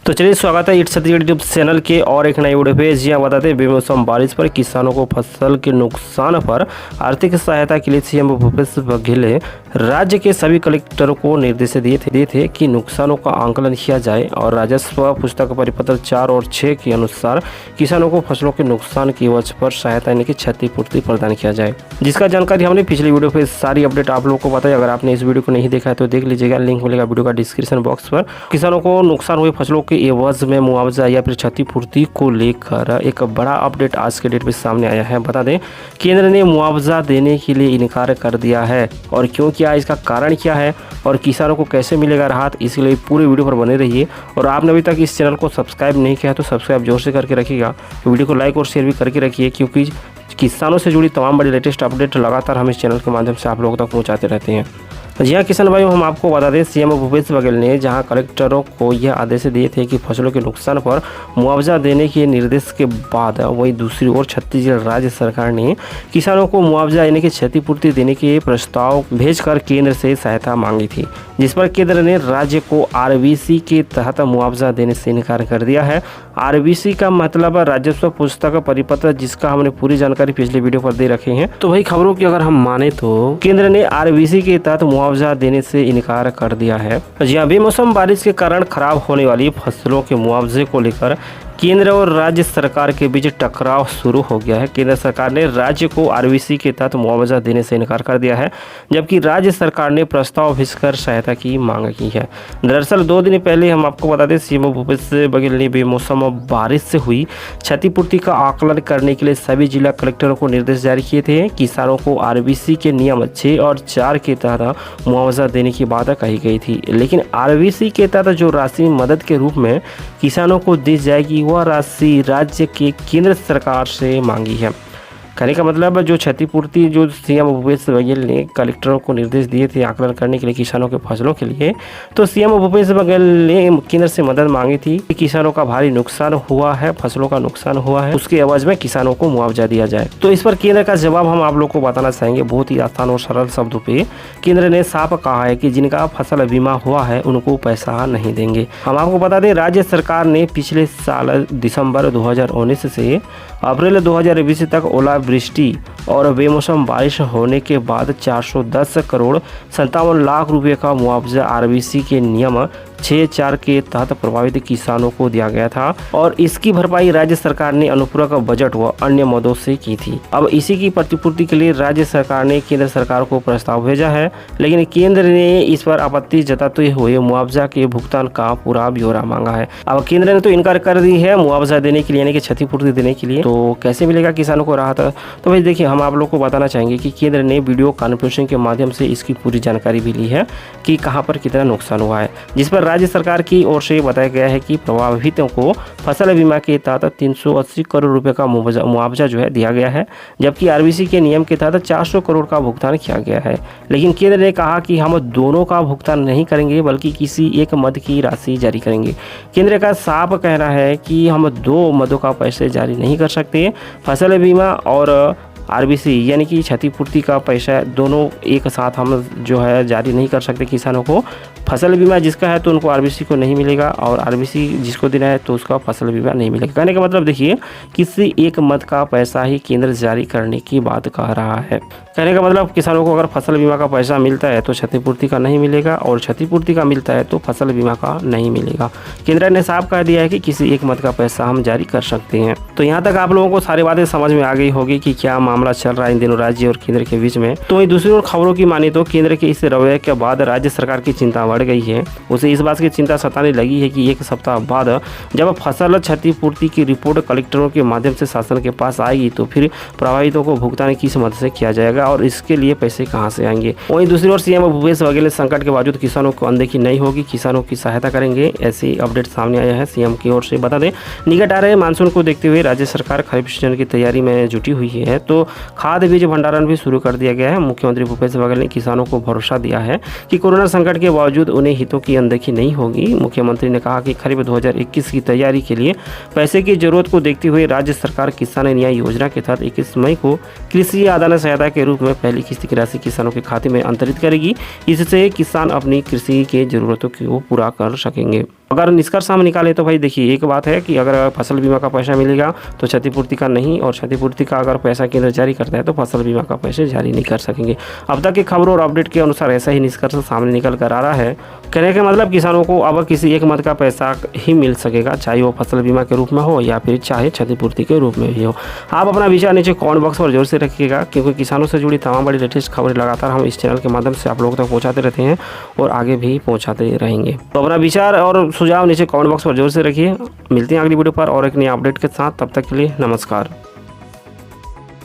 तो चलिए स्वागत है इट्स छत्तीसगढ़ यूट्यूब चैनल के और एक नई वीडियो पे। जी हाँ, बताते हैं बेमौसम बारिश पर किसानों को फसल के नुकसान पर आर्थिक सहायता के लिए सीएम भूपेश बघेल ने राज्य के सभी कलेक्टरों को निर्देश दिए थे कि नुकसानों का आंकलन किया जाए और राजस्व पुस्तक परिपत्र 4 और 6 के अनुसार किसानों को फसलों के नुकसान की वजह पर सहायता यानी कि क्षतिपूर्ति प्रदान किया जाए, जिसका जानकारी हमने पिछली वीडियो पे सारी अपडेट आप लोगों को बताई। अगर आपने इस वीडियो को नहीं देखा है तो देख लीजिएगा, लिंक मिलेगा वीडियो का डिस्क्रिप्शन बॉक्स पर। किसानों को नुकसान हुए फसलों के एवज में मुआवजा या फिर क्षतिपूर्ति को लेकर एक बड़ा अपडेट आज के डेट में सामने आया है। बता दें, केंद्र ने मुआवजा देने के लिए इनकार कर दिया है और क्यों किया, इसका कारण क्या है और किसानों को कैसे मिलेगा राहत, इसके लिए पूरे वीडियो पर बने रहिए। और आपने अभी तक इस चैनल को सब्सक्राइब नहीं किया तो सब्सक्राइब जोर से करके रखिएगा, तो वीडियो को लाइक और शेयर भी करके रखिए, क्योंकि किसानों से जुड़ी तमाम बड़ी लेटेस्ट अपडेट लगातार हम इस चैनल के माध्यम से आप लोगों तक पहुंचाते रहते हैं। जी हाँ किसान भाइयों, हम आपको बता दें, सीएम भूपेश बघेल ने जहां कलेक्टरों को यह आदेश दिए थे कि फसलों के नुकसान पर मुआवजा देने के निर्देश के बाद वहीं दूसरी ओर छत्तीसगढ़ राज्य सरकार ने किसानों को मुआवजा यानी कि क्षतिपूर्ति देने के प्रस्ताव भेजकर केंद्र से सहायता मांगी थी, जिस पर केंद्र ने राज्य को आरबीसी के तहत मुआवजा देने से इनकार कर दिया है। आरबीसी का मतलब राजस्व पुस्तक परिपत्र, जिसका हमने पूरी जानकारी पिछले वीडियो पर दे रखे हैं। तो वही खबरों की अगर हम माने तो केंद्र ने आरबीसी के तहत मुआवजा देने से इनकार कर दिया है। जी हाँ, बेमौसम बारिश के कारण खराब होने वाली फसलों के मुआवजे को लेकर केंद्र और राज्य सरकार के बीच टकराव शुरू हो गया है। केंद्र सरकार ने राज्य को आरबीसी के तहत मुआवजा देने से इनकार कर दिया है, जबकि राज्य सरकार ने प्रस्ताव भेजकर सहायता की मांग की है। दरअसल 2 दिन पहले हम आपको बता दें, सीएम भूपेश बघेल ने बेमौसम बारिश से हुई क्षतिपूर्ति का आकलन करने के लिए सभी जिला कलेक्टरों को निर्देश जारी किए थे। किसानों को आरबीसी के नियम 6 और 4 के तहत मुआवजा देने की बात कही गई थी, लेकिन आरबीसी के तहत जो राशि मदद के रूप में किसानों को दी जाएगी वह राशि राज्य के केंद्र सरकार से मांगी है। कहने का मतलब जो क्षतिपूर्ति जो सीएम भूपेश बघेल ने कलेक्टरों को निर्देश दिए थे आकलन करने के लिए किसानों के फसलों के लिए, तो सीएम भूपेश बघेल ने केंद्र से मदद मांगी थी कि किसानों का भारी नुकसान हुआ है, फसलों का नुकसान हुआ है, उसके एवज में किसानों को मुआवजा दिया जाए। तो इस पर केंद्र का जवाब हम आप लोग को बताना चाहेंगे बहुत ही आसान और सरल शब्दों पे। केंद्र ने साफ कहा है कि जिनका फसल बीमा हुआ है उनको पैसा नहीं देंगे। हम आपको बता दें, राज्य सरकार ने पिछले साल दिसंबर 2019 से अप्रैल 2020 तक ओलावृष्टि और बेमौसम बारिश होने के बाद 410 करोड़ 57 लाख रुपए का मुआवजा आरबीसी के नियम 6-4 के तहत प्रभावित किसानों को दिया गया था और इसकी भरपाई राज्य सरकार ने अनुपूरक बजट व अन्य मदों से की थी। अब इसी की प्रतिपूर्ति के लिए राज्य सरकार ने केंद्र सरकार को प्रस्ताव भेजा है, लेकिन केंद्र ने इस पर आपत्ति जताते हुए मुआवजा के भुगतान का पूरा ब्यौरा मांगा है। अब केंद्र ने तो इनकार कर दी है मुआवजा देने के लिए यानी कि क्षतिपूर्ति देने के लिए, तो कैसे मिलेगा किसानों को राहत? तो भाई देखिए, हम आप लोग को बताना चाहेंगे कि केंद्र ने वीडियो कॉन्फ्रेंसिंग के माध्यम से इसकी पूरी जानकारी भी ली है कि कहाँ पर कितना नुकसान हुआ है, जिस पर राज्य सरकार की ओर से बताया गया है कि प्रभावितों को फसल बीमा के तहत 380 करोड़ रुपए का मुआवजा जो है दिया गया है, जबकि आरबीसी के नियम के तहत 400 करोड़ का भुगतान किया गया है। लेकिन केंद्र ने कहा कि हम दोनों का भुगतान नहीं करेंगे बल्कि किसी एक मद की राशि जारी करेंगे। केंद्र का साफ कहना है कि हम 2 मदों का पैसे जारी नहीं कर सकते। फसल बीमा और आरबीसी यानी कि क्षतिपूर्ति का पैसा दोनों एक साथ हम जो है जारी नहीं कर सकते किसानों को। फसल बीमा जिसका है तो उनको आरबीसी को नहीं मिलेगा और आरबीसी जिसको देना है तो उसका फसल बीमा नहीं मिलेगा। कहने का मतलब देखिए, किसी एक मद का पैसा ही केंद्र जारी करने की बात कह रहा है। कहने का मतलब किसानों को अगर फसल बीमा का पैसा मिलता है तो क्षतिपूर्ति का नहीं मिलेगा और क्षतिपूर्ति का मिलता है तो फसल बीमा का नहीं मिलेगा। केंद्र ने साफ कह दिया है कि किसी एक मद का पैसा हम जारी कर सकते हैं। तो यहाँ तक आप लोगों को सारी बातें समझ में आ गई होगी कि क्या मामला चल रहा है इन दिनों राज्य और केंद्र के बीच में। तो वही दूसरी ओर खबरों की माने तो केंद्र के इस रवैये के बाद राज्य सरकार की चिंता बढ़ गई है। उसे इस बात की चिंता सताने लगी है कि 1 सप्ताह बाद जब फसल क्षतिपूर्ति की रिपोर्ट कलेक्टरों के माध्यम से शासन के पास आएगी तो फिर प्रभावितों को भुगतान किस मद से किया जाएगा और इसके लिए पैसे कहां से आएंगे। वहीं दूसरी ओर सीएम भूपेश बघेल ने संकट के बावजूद किसानों को अनदेखी नहीं होगी, किसानों की सहायता करेंगे, ऐसी अपडेट सामने आया है सीएम की ओर से। बता दें, निकट आ रहे मानसून को देखते हुए राज्य सरकार खरीफ सीजन की तैयारी में जुटी हुई है, तो खाद बीज भंडारण भी शुरू कर दिया गया है। मुख्यमंत्री भूपेश बघेल ने किसानों को भरोसा दिया है कि कोरोना संकट के बावजूद उन्हें हितों की अनदेखी नहीं होगी। मुख्यमंत्री ने कहा कि खरीफ 2021 की तैयारी के लिए पैसे की जरूरत को देखते हुए राज्य सरकार किसान न्याय योजना के तहत 21 मई को कृषि आदान सहायता के रूप में पहली किस्त की राशि किसानों के खाते में अंतरित करेगी। इससे किसान अपनी कृषि के जरूरतों को पूरा कर सकेंगे। अगर निष्कर्ष हम निकालें तो भाई देखिए, एक बात है कि अगर फसल बीमा का पैसा मिलेगा तो क्षतिपूर्ति का नहीं, और क्षतिपूर्ति का अगर पैसा केंद्र जारी करता है तो फसल बीमा का पैसे जारी नहीं कर सकेंगे। अब तक की खबरों और अपडेट के अनुसार ऐसा ही निष्कर्ष सामने निकल कर आ रहा है। कहने का मतलब किसानों को अब किसी एक मद का पैसा ही मिल सकेगा, चाहे वो फसल बीमा के रूप में हो या फिर चाहे क्षतिपूर्ति के रूप में भी हो। आप अपना विचार नीचे कमेंट बॉक्स पर जोर से रखिएगा, क्योंकि किसानों से जुड़ी तमाम बड़ी लेटेस्ट खबरें लगातार हम इस चैनल के माध्यम से आप लोगों तक पहुंचाते रहते हैं और आगे भी पहुंचाते रहेंगे। तो अपना विचार और सुझाव नीचे कमेंट बॉक्स पर जोर से रखिए। मिलते हैं अगली वीडियो पर और एक नई अपडेट के साथ, तब तक के लिए नमस्कार।